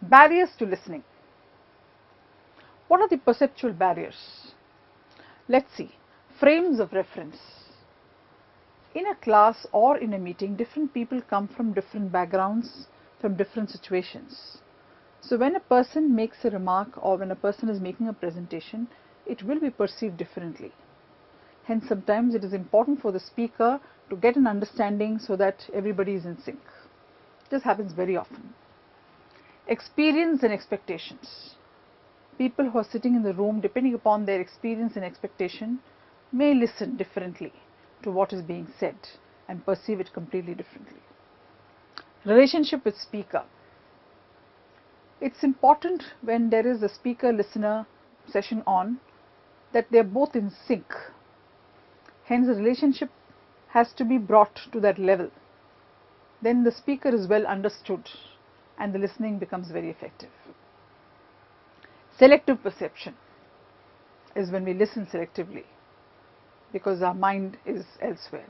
Barriers to listening. What are the perceptual barriers? Let's see. Frames of reference. In a class or in a meeting, different people come from different backgrounds, from different situations. So when a person makes a remark or when a person is making a presentation, it will be perceived differently. Hence, sometimes it is important for the speaker to get an understanding so that everybody is in sync. This happens very often. Experience and expectations. People who are sitting in the room, depending upon their experience and expectation, may listen differently to what is being said and perceive it completely differently. Relationship with speaker. It's important when there is a speaker-listener session on that they are both in sync. Hence, the relationship has to be brought to that level. Then the speaker is well understood and the listening becomes very effective. Selective perception is when we listen selectively because our mind is elsewhere.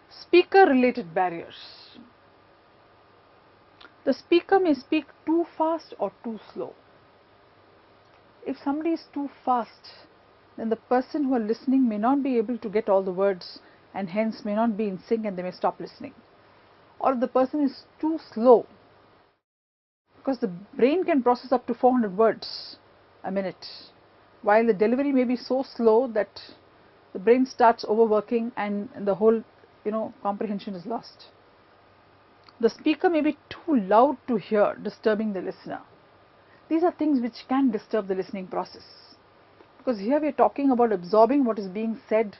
Speaker-related barriers. The speaker may speak too fast or too slow. If somebody is too fast, then the person who are listening may not be able to get all the words and hence may not be in sync and they may stop listening. Or if the person is too slow, because the brain can process up to 400 words a minute, while the delivery may be so slow that the brain starts overworking and the whole comprehension is lost. The speaker may be too loud to hear, disturbing the listener. These are things which can disturb the listening process, because here we are talking about absorbing what is being said,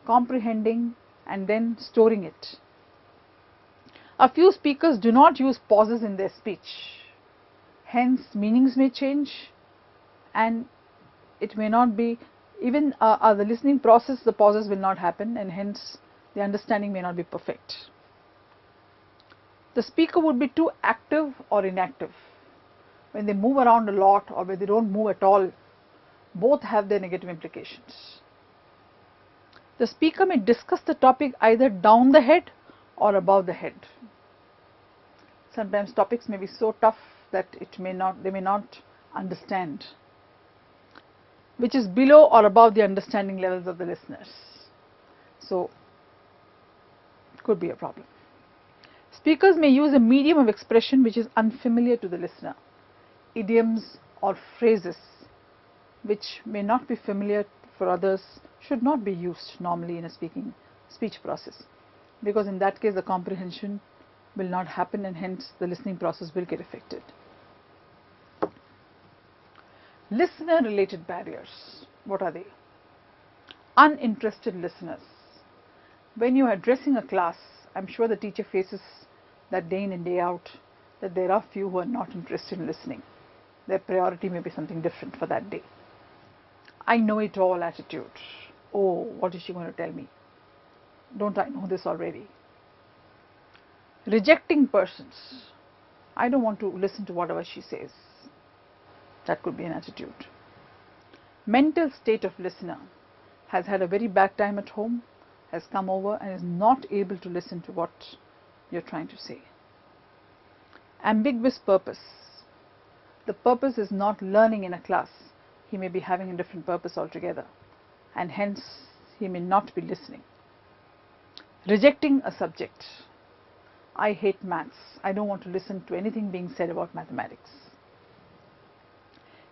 comprehending and then storing it. A few speakers do not use pauses in their speech. Hence, meanings may change and it may not be, even the listening process, the pauses will not happen and hence the understanding may not be perfect. The speaker would be too active or inactive. When they move around a lot or when they don't move at all, both have their negative implications. The speaker may discuss the topic either down the head or above the head. Sometimes topics may be so tough that they may not understand, which is below or above the understanding levels of the listeners. So, it could be a problem. Speakers may use a medium of expression which is unfamiliar to the listener. Idioms or phrases which may not be familiar for others should not be used normally in a speech process, because in that case the comprehension will not happen and hence the listening process will get affected. Listener related barriers. What are they? Uninterested listeners. When you are addressing a class, I'm sure the teacher faces that day in and day out that there are few who are not interested in listening. Their priority may be something different for that day. I know it all attitude. Oh, what is she going to tell me? Don't I know this already? Rejecting persons. I don't want to listen to whatever she says. That could be an attitude. Mental state of listener. Has had a very bad time at home, has come over and is not able to listen to what you're trying to say. Ambiguous purpose. The purpose is not learning in a class. He may be having a different purpose altogether and hence he may not be listening. Rejecting a subject. I hate maths. I don't want to listen to anything being said about mathematics.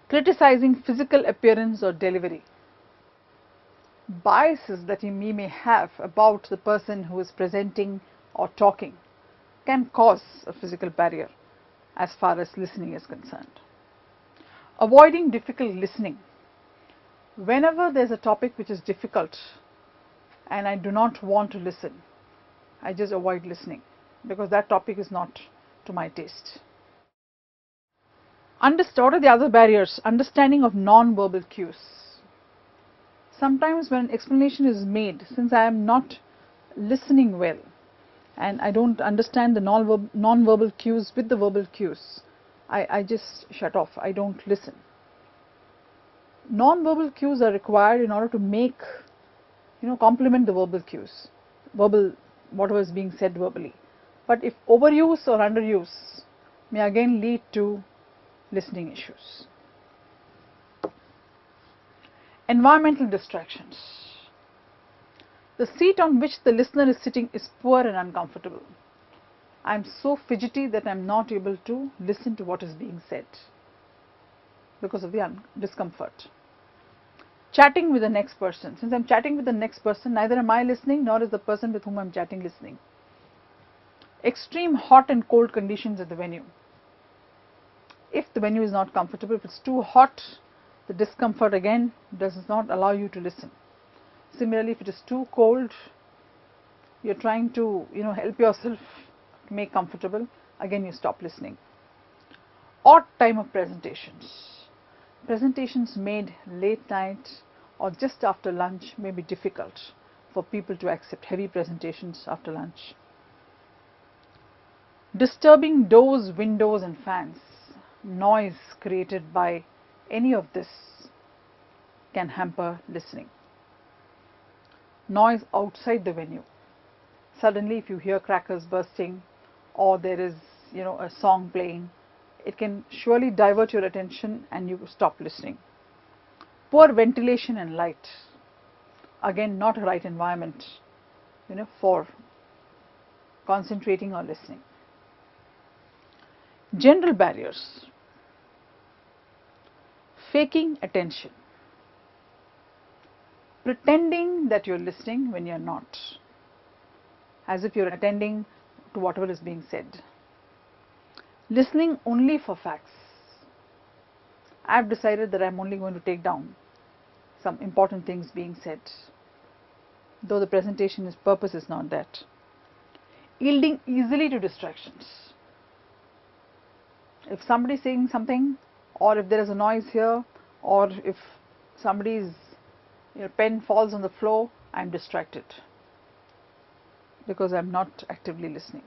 Criticizing physical appearance or delivery. Biases that we may have about the person who is presenting or talking can cause a physical barrier as far as listening is concerned. Avoiding difficult listening. Whenever there's a topic which is difficult and I do not want to listen, I just avoid listening because that topic is not to my taste. What are the other barriers? Understanding of non-verbal cues. Sometimes when an explanation is made, since I am not listening well and I don't understand the non-verbal cues with the verbal cues, I just shut off. I don't listen. Non-verbal cues are required in order to make, complement the verbal cues, whatever is being said verbally. But if overuse or underuse, may again lead to listening issues. Environmental distractions. The seat on which the listener is sitting is poor and uncomfortable. I am so fidgety that I am not able to listen to what is being said because of the discomfort. Chatting with the next person. Since I am chatting with the next person, neither am I listening nor is the person with whom I am chatting listening. Extreme hot and cold conditions at the venue. If the venue is not comfortable, if it's too hot, the discomfort again does not allow you to listen. Similarly, if it is too cold, you're trying to help yourself to make comfortable, again you stop listening. Odd time of presentations. Presentations made late night or just after lunch may be difficult for people to accept heavy presentations after lunch. Disturbing doors, windows and fans. Noise created by any of this can hamper listening. Noise outside the venue. Suddenly if you hear crackers bursting or there is a song playing, it can surely divert your attention and you stop listening. Poor ventilation and light. Again, not a right environment for concentrating or listening. General barriers. Faking attention. Pretending that you're listening when you're not, as if you're attending to whatever is being said. Listening only for facts. I've decided that I'm only going to take down some important things being said, though the presentation's purpose is not that. Yielding easily to distractions. If somebody is saying something, or if there is a noise here, or if somebody's pen falls on the floor, I'm distracted because I'm not actively listening.